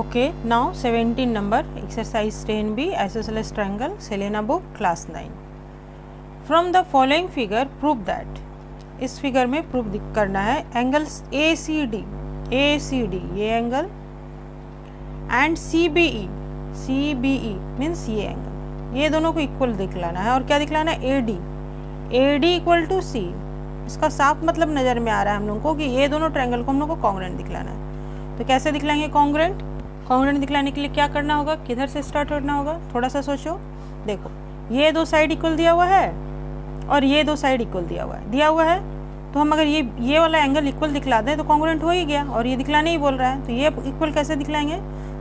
Okay, now 17 number exercise 10B isosceles triangle Selena book class 9. From the following figure prove that, इस figure में prove करना है angles ACD ये angle and CBE means ये angle, ये दोनों को इक्वल दिखलाना है। और क्या दिखलाना है? AD equal to C। इसका साफ मतलब नज़र में आ रहा है हम लोग को कि ये दोनों ट्रायंगल को हम लोग को कॉन्ग्रुएंट दिखलाना है। तो कैसे दिखलाएंगे कॉन्ग्रुएंट दिखलाने के लिए क्या करना होगा, किधर से स्टार्ट करना होगा, थोड़ा सा सोचो। देखो, ये दो साइड इक्वल दिया हुआ है और ये दो साइड इक्वल दिया हुआ है तो हम अगर ये वाला एंगल इक्वल दिखला दें तो कॉन्ग्रुएंट हो ही गया। और ये दिखलाने ही बोल रहा है तो ये इक्वल कैसे दिखलाएंगे?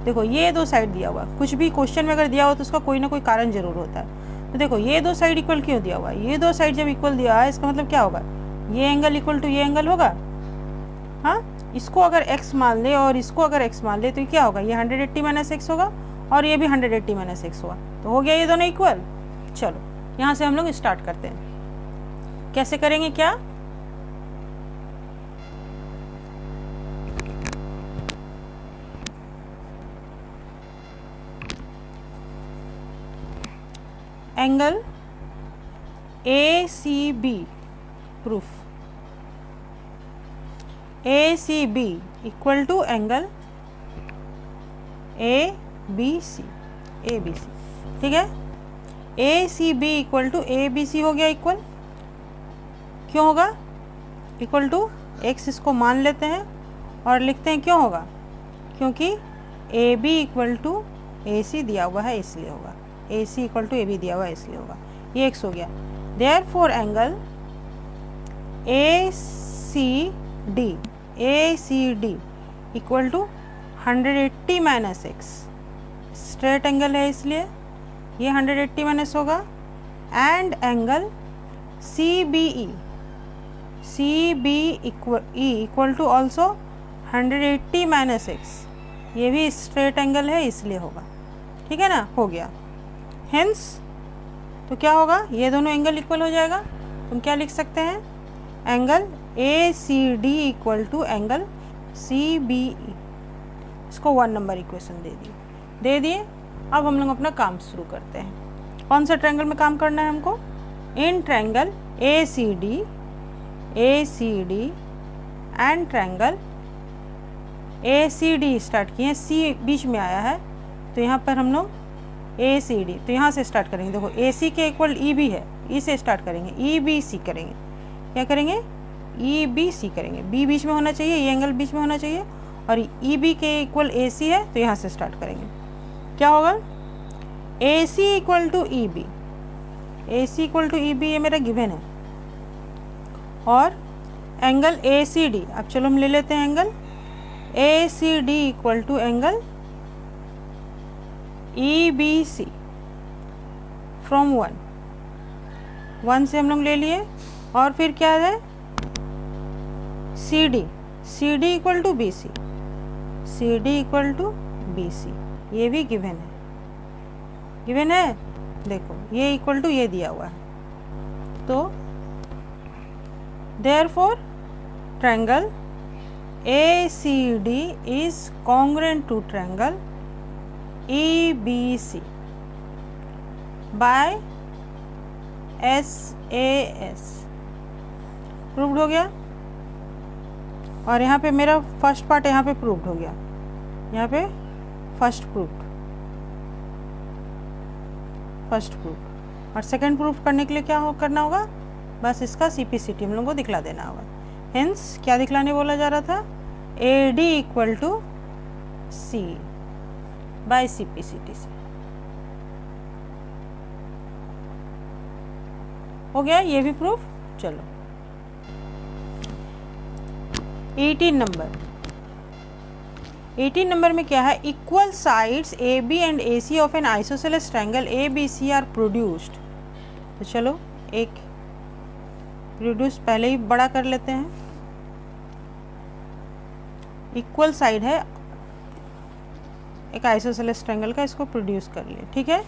देखो, ये दो साइड दिया हुआ है, कुछ भी क्वेश्चन में अगर दिया हो तो उसका कोई ना कोई कारण जरूर होता है। तो देखो, ये दो साइड इक्वल क्यों दिया हुआ है? ये दो साइड जब इक्वल दिया है इसका मतलब क्या होगा? ये एंगल इक्वल टू ये एंगल होगा। हाँ, इसको अगर x मान ले और इसको अगर x मान ले तो क्या होगा? ये 180 माइनस एक्स होगा और ये भी 180 माइनस एक्स होगा। तो हो गया ये दोनों इक्वल। चलो यहाँ से हम लोग स्टार्ट करते हैं। कैसे करेंगे क्या? Angle ACB proof, ACB equal to angle ABC, ठीक है। ACB इक्वल टू ABC हो गया इक्वल। क्यों होगा इक्वल टू? x इसको मान लेते हैं और लिखते हैं क्यों होगा, क्योंकि AB इक्वल टू AC दिया हुआ है इसलिए होगा। AC इक्वल टू AB दिया हुआ है इसलिए होगा। ये x हो गया। Therefore angle ACD equal to 180 minus x, straight angle है इसलिए ये 180 माइनस होगा। And angle CBE equal to also 180 minus x, ये भी स्ट्रेट एंगल है इसलिए होगा। ठीक है ना, हो गया। हेंस तो क्या होगा? ये दोनों एंगल इक्वल हो जाएगा। तुम क्या लिख सकते हैं? Angle ACD equal to angle CBE। इसको 1 नंबर इक्वेशन दे दिए। अब हम लोग अपना काम शुरू करते हैं। कौन सा ट्रायंगल में काम करना है हमको? In triangle ACD and triangle ACD start किए, C बीच में आया है तो यहाँ पर हम लोग ACD, तो यहाँ से स्टार्ट करेंगे। देखो, AC के इक्वल EB है, E से स्टार्ट करेंगे, EBC करेंगे। क्या करेंगे? EBC करेंगे। B बीच में होना चाहिए, ये एंगल बीच में होना चाहिए और EB के इक्वल AC है तो यहाँ से स्टार्ट करेंगे। क्या होगा? AC इक्वल टू EB, ये मेरा गिवन है। और एंगल ACD, अब चलो हम ले लेते हैं angle ACD equal to angle EBC from 1 से हम लोग ले लिए। और फिर क्या है? CD इक्वल टू BC, ये भी गिवन है। देखो, ये इक्वल टू ये दिया हुआ है। तो therefore triangle ACD is congruent to triangle EBC by SAS। Proved हो गया। और यहाँ पे मेरा फर्स्ट पार्ट यहाँ पे प्रूव्ड हो गया, यहाँ पे फर्स्ट प्रूव्ड। और सेकंड प्रूफ करने के लिए क्या करना होगा? बस इसका CPCT हम लोगों को दिखला देना होगा। हेंस क्या दिखलाने बोला जा रहा था? AD equal to C by CPCT से। हो गया ये भी प्रूफ। चलो 18 नंबर में क्या है? Equal sides AB and AC of an isosceles triangle ABC are produced. तो चलो एक प्रोड्यूस पहले ही बड़ा कर लेते हैं। इक्वल साइड है एक आइसोसेलेस ट्रायंगल का, इसको प्रोड्यूस कर लिए। ठीक है,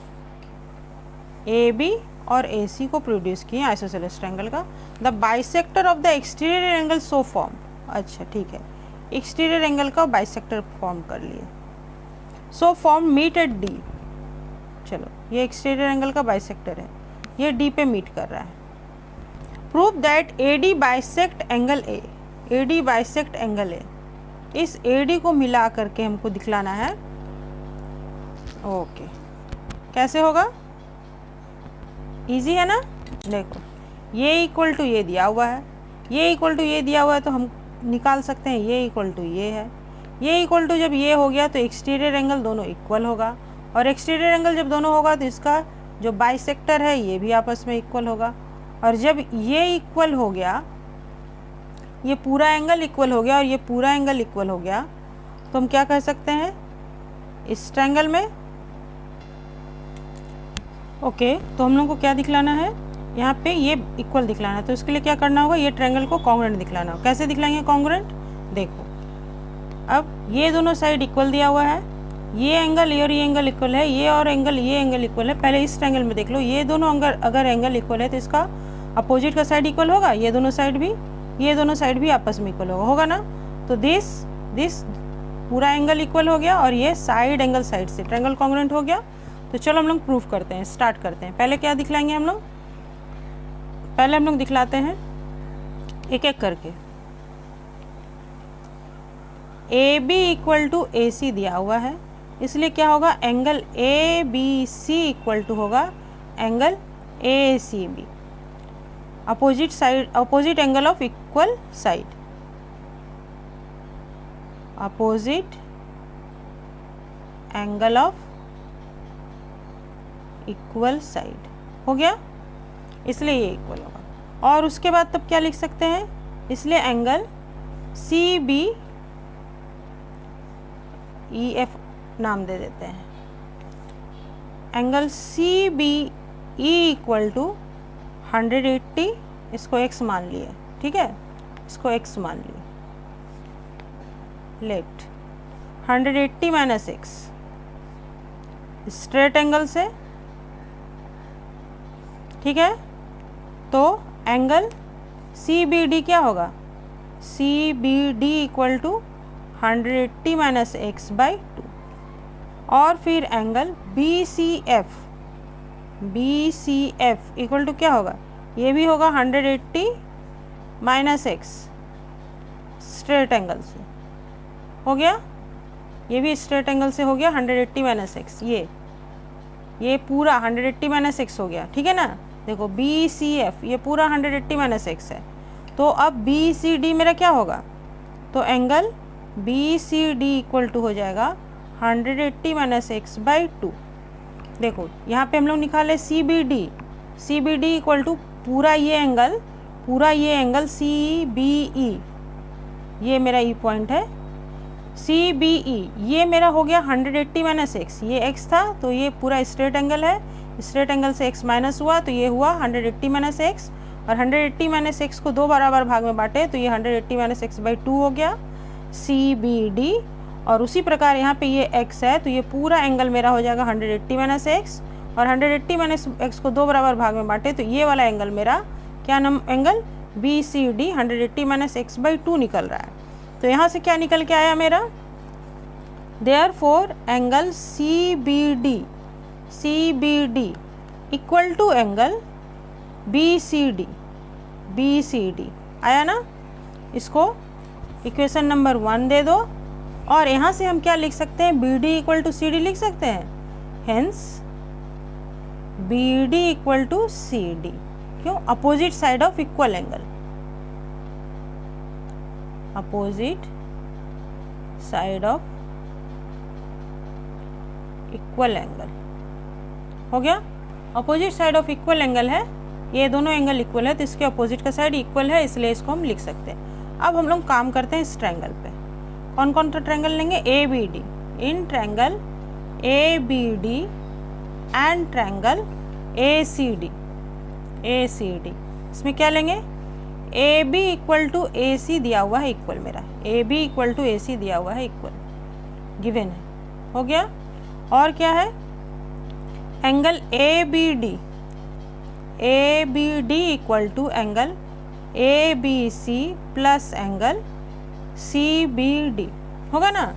AB और AC को प्रोड्यूस किए आइसोसेलेस ट्रायंगल का। The bisector of the exterior angle so form. अच्छा ठीक है, एक्सटीरियर एंगल का बाइसेक्टर फॉर्म कर लिए। So form meet at D. चलो, ये एक्सटीरियर एंगल का बाइसेक्टर है, ये डी पे मीट कर रहा है। Prove that A D bisect angle A, A D bisect angle A. इस ए डी को मिला करके हमको दिखलाना है। ओके, कैसे होगा? इजी है ना। देखो, ये इक्वल टू ये दिया हुआ है, ये इक्वल टू ये दिया हुआ है, तो हम निकाल सकते हैं ये इक्वल टू ये है। ये इक्वल टू जब ये हो गया तो एक्सटीरियर एंगल दोनों इक्वल होगा, और एक्सटीरियर एंगल जब दोनों होगा तो इसका जो बाइसेक्टर है ये भी आपस में इक्वल होगा। और जब ये इक्वल हो गया, ये पूरा एंगल इक्वल हो गया और ये पूरा एंगल इक्वल हो गया, तो हम क्या कह सकते हैं इस ट्रायंगल में? ओके, तो हम लोग को क्या दिखलाना है? यहाँ पे ये इक्वल दिखलाना है, तो इसके लिए क्या करना होगा? ये ट्रायंगल को कॉन्ग्रुएंट दिखलाना होगा। कैसे दिखलाएंगे कॉन्ग्रुएंट? देखो, अब ये दोनों साइड इक्वल दिया हुआ है, ये एंगल और ये एंगल इक्वल है, ये और एंगल ये एंगल इक्वल है। पहले इस ट्रायंगल में देख लो, ये दोनों अगर एंगल इक्वल है तो इसका अपोजिट का साइड इक्वल होगा, ये दोनों साइड भी आपस में इक्वल होगा ना। तो दिस पूरा एंगल इक्वल हो गया और ये साइड एंगल साइड से ट्रायंगल कॉन्ग्रुएंट हो गया। तो चलो हम लोग प्रूफ करते हैं, स्टार्ट करते हैं। पहले क्या दिखलाएंगे हम लोग? पहले हम लोग दिखलाते हैं एक एक करके। A B equal to A C दिया हुआ है, इसलिए क्या होगा? Angle A B C equal to होगा angle A C B, opposite side, opposite angle of equal side, opposite angle of equal side हो गया, इसलिए ये इक्वल होगा। और उसके बाद तब क्या लिख सकते हैं? इसलिए angle C B E F नाम दे देते हैं। Angle C B E equal to 180, इसको x मान लिए, ठीक है, इसको x मान लिए। Let 180 minus x, straight angle से, ठीक है। तो एंगल सी बी डी क्या होगा? C B D equal to 180 minus x by 2। और फिर angle B C F equal to क्या होगा? ये भी होगा 180 माइनस एक्स, स्ट्रेट एंगल से हो गया, ये भी स्ट्रेट एंगल से हो गया 180 माइनस एक्स। ये पूरा 180 माइनस एक्स हो गया, ठीक है ना। देखो बी सी एफ ये पूरा 180 माइनस एक्स है, तो अब बी सी डी मेरा क्या होगा? तो angle B C D equal to हो जाएगा 180 माइनस एक्स बाई 2। देखो यहाँ पे हम लोग निकाले C B D equal to पूरा ये एंगल सी बी ई, ये मेरा ई पॉइंट है, सी बी ई ये मेरा हो गया 180 माइनस एक्स, ये एक्स था तो ये पूरा स्ट्रेट एंगल है, स्ट्रेट एंगल से एक्स माइनस हुआ तो ये हुआ 180 माइनस एक्स, और 180 माइनस एक्स को 2 बराबर भाग में बांटे तो ये 180 माइनस एक्स बाई 2 हो गया सी बी डी। और उसी प्रकार यहाँ पे ये x है तो ये पूरा एंगल मेरा हो जाएगा 180 माइनस एक्स, और 180 माइनस एक्स को 2 बराबर भाग में बांटे तो ये वाला एंगल मेरा क्या नाम? Angle B C D 180 minus x by 2 निकल रहा है। तो यहाँ से क्या निकल के आया मेरा? Therefore angle C B D equal to angle B C D आया ना। इसको इक्वेशन नंबर 1 दे दो, और यहाँ से हम क्या लिख सकते हैं? B D equal to C D लिख सकते हैं। Hence B D equal to C D, क्यों? Opposite side of equal angle, opposite side of equal angle हो गया। Opposite side of equal angle है, ये दोनों एंगल इक्वल है तो इसके अपोजिट का साइड इक्वल है, इसलिए इसको हम लिख सकते हैं। अब हम लोग काम करते हैं इस ट्रायंगल पे। कौन कौन सा ट्रायंगल लेंगे? A B D. In triangle A B D and triangle A C D, इसमें क्या लेंगे? A B equal to A C दिया हुआ है इक्वल, मेरा A B equal to A C दिया हुआ है इक्वल, गिवन है, हो गया। और क्या है? Angle A B D equal to angle A B C plus angle C B D, होगा ना।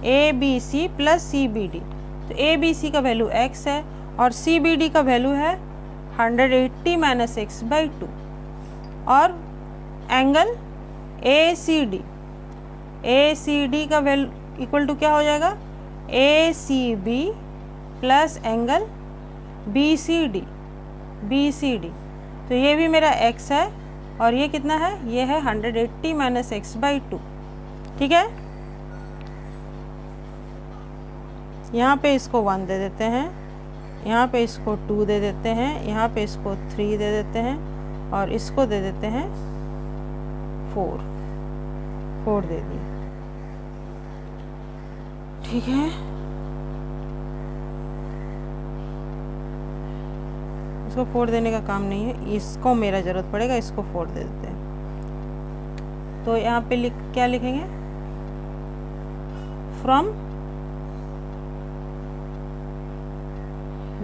A B C plus C B D. तो ए बी सी का वैल्यू x है और सी बी डी का वैल्यू है 180 minus x by 2। और angle A C D का वैल्यू इक्वल टू क्या हो जाएगा, A C B plus angle B C D. तो ये भी मेरा x है और ये कितना है, ये है 180 माइनस एक्स बाई 2। ठीक है, यहाँ पे इसको 1 दे देते हैं, यहाँ पे इसको 2 दे देते हैं, यहाँ पे इसको 3 दे देते हैं और इसको दे देते हैं 4 दे दिए। ठीक है, इसको 4 देने का काम नहीं है, इसको मेरा ज़रूरत पड़ेगा, इसको 4 दे देते हैं। तो यहाँ पे क्या लिखेंगे, फ्रॉम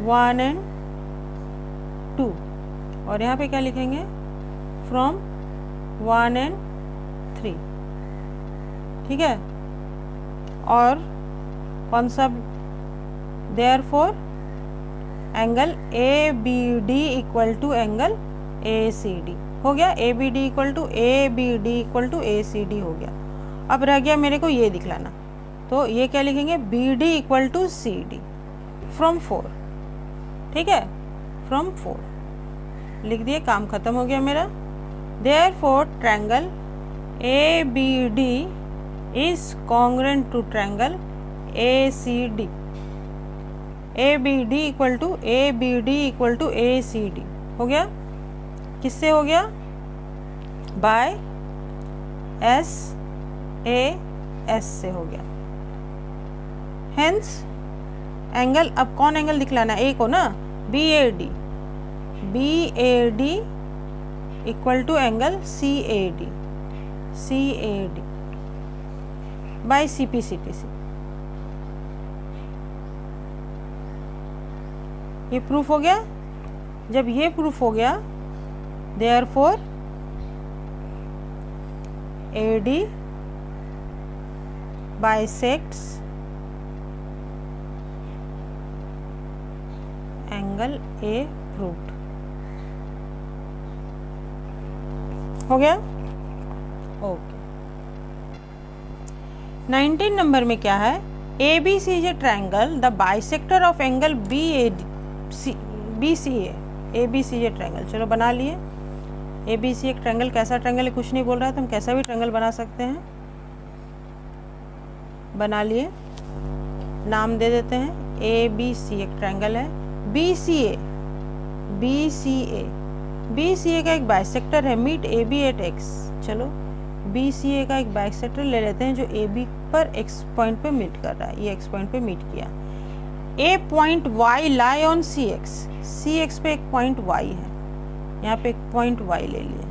1 and 2। और यहाँ पे क्या लिखेंगे, फ्रॉम 1 and 3। ठीक है, और कौन सा, therefore angle A B D equal to angle A C D हो गया, A B D equal to A C D हो गया। अब रह गया मेरे को ये दिखलाना, तो ये क्या लिखेंगे, B D equal to C D from 4। ठीक है, फ्रॉम 4 लिख दिए, काम खत्म हो गया मेरा। Therefore triangle A B D is congruent to triangle A C D. A B D equal to A C D हो गया, किससे हो गया, बाय एस ए एस से हो गया। हेंस एंगल, अब कौन एंगल दिखलाना है, ए को ना, B A D equal to angle C A D by C P C T C. ये प्रूफ हो गया। जब ये प्रूफ हो गया, therefore A D bisects angle A proved हो गया। ओके, 19 नंबर में क्या है, A B C is a triangle, the bisector of angle B C A B C A triangle. चलो बना लिए, ए बी सी एक ट्रायंगल, कैसा ट्रायंगल है कुछ नहीं बोल रहा है, तो हम कैसा भी ट्रायंगल बना सकते हैं। बना लिए, नाम दे देते हैं, ए बी सी एक ट्रायंगल है, बी सी ए का एक बाइसेक्टर है, meet A B at X. चलो बी सी ए का एक बाइसेक्टर ले लेते हैं जो ए बी पर एक्स पॉइंट पे मीट कर रहा है, ये एक्स पॉइंट पे मीट किया। A point Y lie on C X पे एक पॉइंट वाई है, यहाँ पे एक पॉइंट वाई ले लिए,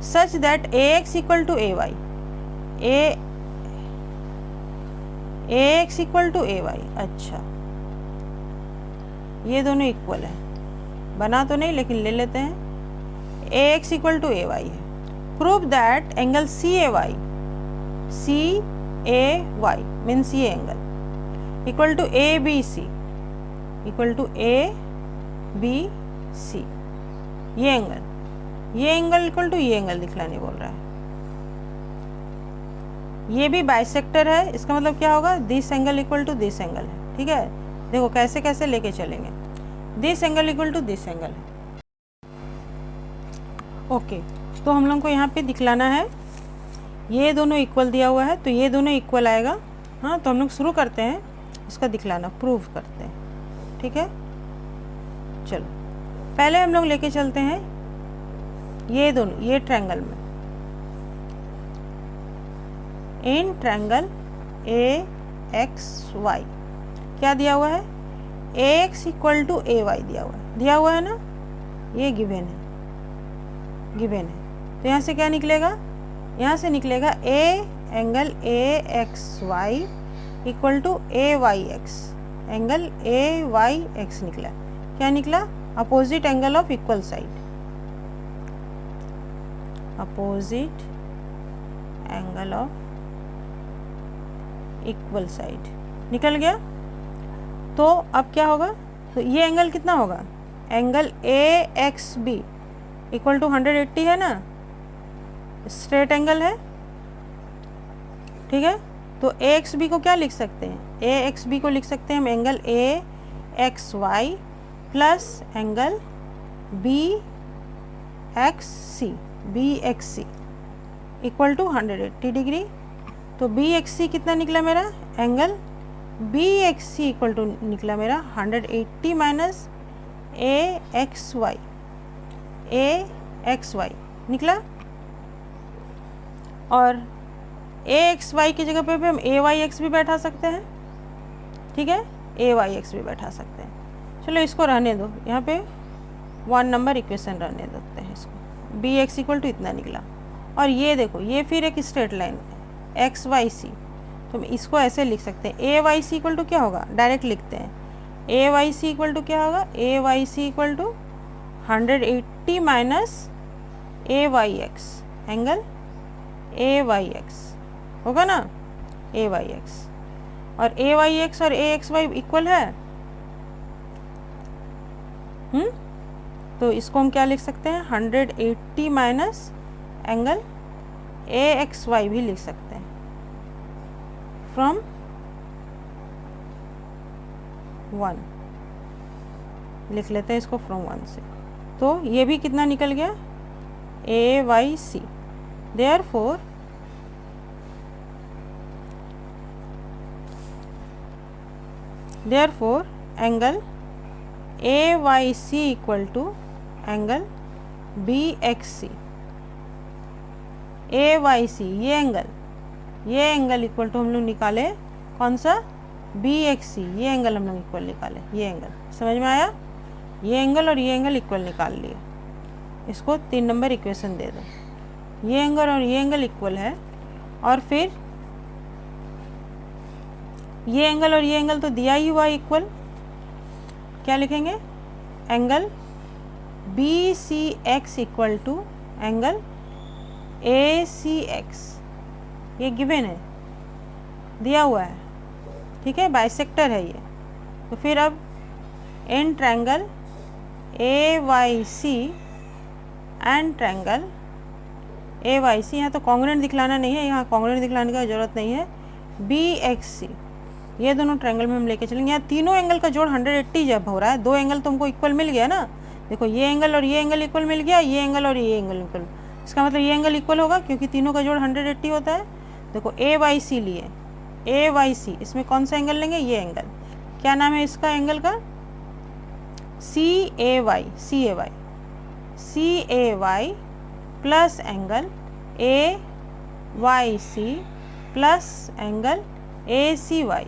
such that A X equal to A Y, A X equal to A Y. अच्छा, ये दोनों इक्वल है, बना तो नहीं लेकिन ले लेते हैं, A X equal to A Y है। Prove that angle C A Y means ये angle equal to A B C ये एंगल इक्वल टू ये एंगल दिखलाने बोल रहा है। ये भी बाइसेक्टर है, इसका मतलब क्या होगा, this angle equal to this angle है। ठीक है, देखो कैसे कैसे लेके चलेंगे, this angle equal to this angle है। ओके, तो हम लोग को यहाँ पे दिखलाना है, ये दोनों इक्वल दिया हुआ है तो ये दोनों इक्वल आएगा। हाँ, तो हम लोग शुरू करते हैं, इसका दिखलाना प्रूव करते हैं। ठीक है, चलो पहले हम लोग लेके चलते हैं ये दोनों, ये ट्रायंगल में, in triangle A X Y क्या दिया हुआ है, A X equal to A Y दिया हुआ है ना, ये गिवन है। तो यहाँ से क्या निकलेगा, यहाँ से निकलेगा a angle A X Y equal to A Y X, angle A Y X निकला। क्या निकला, opposite angle of equal side, opposite angle of equal side निकल गया। तो अब क्या होगा, तो ये एंगल कितना होगा, एंगल AXB इक्वल टू 180 है ना, स्ट्रेट एंगल है, ठीक है। तो AXB को क्या लिख सकते हैं, AXB को लिख सकते हैं हम angle AXY plus angle BXC equal to 180 degree. तो BXC कितना निकला मेरा, एंगल BXC इक्वल टू निकला मेरा 180 माइनस AXY निकला। और AXY की जगह पे भी हम AYX भी बैठा सकते हैं, ठीक है, AYX भी बैठा सकते हैं। चलो इसको रहने दो, यहाँ पे 1 नंबर इक्वेशन रहने देते हैं इसको। BX इक्वल टू इतना निकला। और ये देखो, ये फिर एक स्ट्रेट लाइन है XYC, तो इसको ऐसे लिख सकते हैं। AYC इक्वल टू क्या होगा, डायरेक्ट लिखते हैं। AYC इक्वल टू क्या होगा, AYC equal to 180 minus AYX, angle AYX होगा ना, AYX। और AYX और AXY इक्वल है, तो इसको हम क्या लिख सकते हैं, 180 माइनस एंगल AXY भी लिख सकते हैं, फ्रॉम 1 लिख लेते हैं इसको, फ्रॉम 1 से। तो ये भी कितना निकल गया, AYC। therefore angle AYC equal to angle BXC। AYC ये एंगल इक्वल टू हम लोग निकाले कौन सा, BXC, ये एंगल हम लोग इक्वल निकाले, ये एंगल समझ में आया, ये एंगल और ये एंगल इक्वल निकाल लिए। इसको 3 नंबर इक्वेशन दे दो, ये एंगल और ये एंगल इक्वल है। और फिर ये एंगल और ये एंगल तो दिया ही हुआ इक्वल, क्या लिखेंगे, angle BCX equal to angle ACX, ये गिवन है, दिया हुआ है, ठीक है, बाइसेक्टर है ये। तो फिर अब in triangle AYC and triangle AYC, यहाँ तो कॉन्ग्रुएंट दिखलाना नहीं है, यहाँ कॉन्ग्रुएंट दिखलाने की ज़रूरत नहीं है, BXC, ये दोनों ट्रायंगल में हम लेके चलेंगे। यहाँ तीनों एंगल का जोड़ 180 जब हो रहा है, 2 एंगल तुमको इक्वल मिल गया ना, देखो ये एंगल और ये एंगल इक्वल मिल गया, ये एंगल और ये एंगल इक्वल, इसका मतलब ये एंगल इक्वल होगा क्योंकि तीनों का जोड़ 180 होता है। देखो AYC लिए, AYC, इसमें कौन सा एंगल लेंगे, ये एंगल, क्या नाम है इसका एंगल का, CAY plus angle AYC plus angle ACY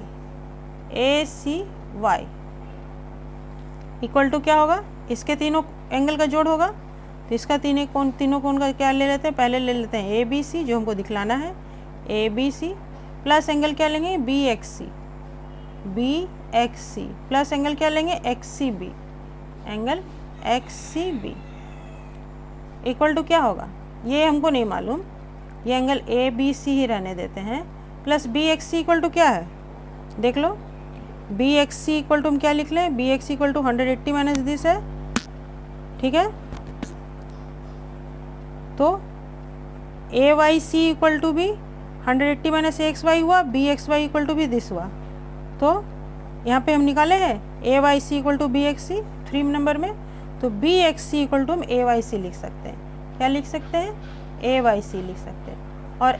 equal to क्या होगा, इसके तीनों एंगल का जोड़ होगा। तो इसका तीनों कोण का क्या ले लेते हैं, पहले ले लेते हैं ABC जो हमको दिखलाना है, ABC प्लस एंगल क्या लेंगे, BXC प्लस एंगल क्या लेंगे, XCB, angle XCB equal to क्या होगा, ये हमको नहीं मालूम, ये एंगल ABC ही रहने देते हैं, प्लस BXC इक्वल टू क्या है, देख लो, BXC इक्वल टू हम क्या लिख लें, BXC equal to 180 minus this है, ठीक है। तो AYC इक्वल टू भी 180 माइनस AXY हुआ, BXY इक्वल टू भी दिस हुआ। तो यहाँ पे हम निकाले हैं AYC equal to BXC 3 number में, तो BXC इक्वल टू हम AYC लिख सकते हैं, क्या लिख सकते हैं, AYC लिख सकते हैं। और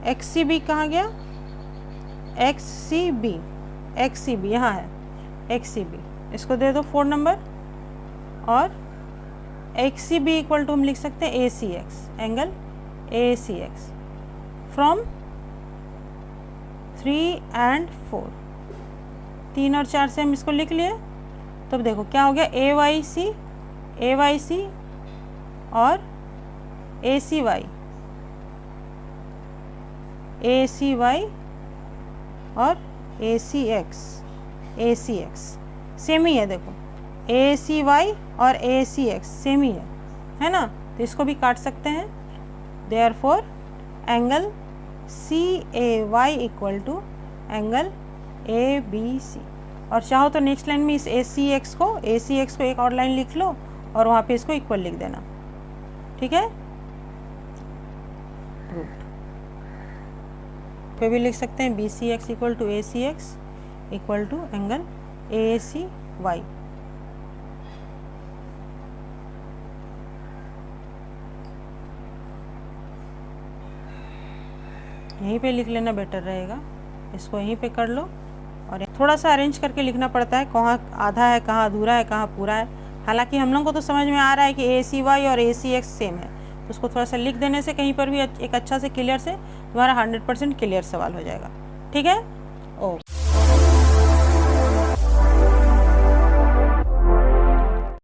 XCB कहाँ गया, XCB यहाँ है, XCB इसको दे दो 4 नंबर। और XCB इक्वल टू हम लिख सकते हैं ACX, angle ACX from 3 and 4, 3 और 4 से हम इसको लिख लिए। तब देखो क्या हो गया, AYC और ACY और ACX सेम ही है, देखो ACY और ACX सेम ही है ना, तो इसको भी काट सकते हैं। Therefore angle CAY equal to angle ABC। और चाहो तो नेक्स्ट लाइन में इस ACX को एक और लाइन लिख लो और वहाँ पे इसको इक्वल लिख देना, ठीक है। प्रूव्ड पे भी लिख सकते हैं BCX equal to ACX equal to angle ACY। यहीं पे लिख लेना बेटर रहेगा, इसको यहीं पे कर लो। और थोड़ा सा अरेंज करके लिखना पड़ता है, कहाँ आधा है, कहाँ अधूरा है, कहाँ पूरा है। हालांकि हम लोग को तो समझ में आ रहा है कि ACY और ACX सेम है, तो उसको थोड़ा सा लिख देने से कहीं पर भी एक अच्छा से क्लियर से तुम्हारा 100% क्लियर सवाल हो जाएगा, ठीक है। ओके।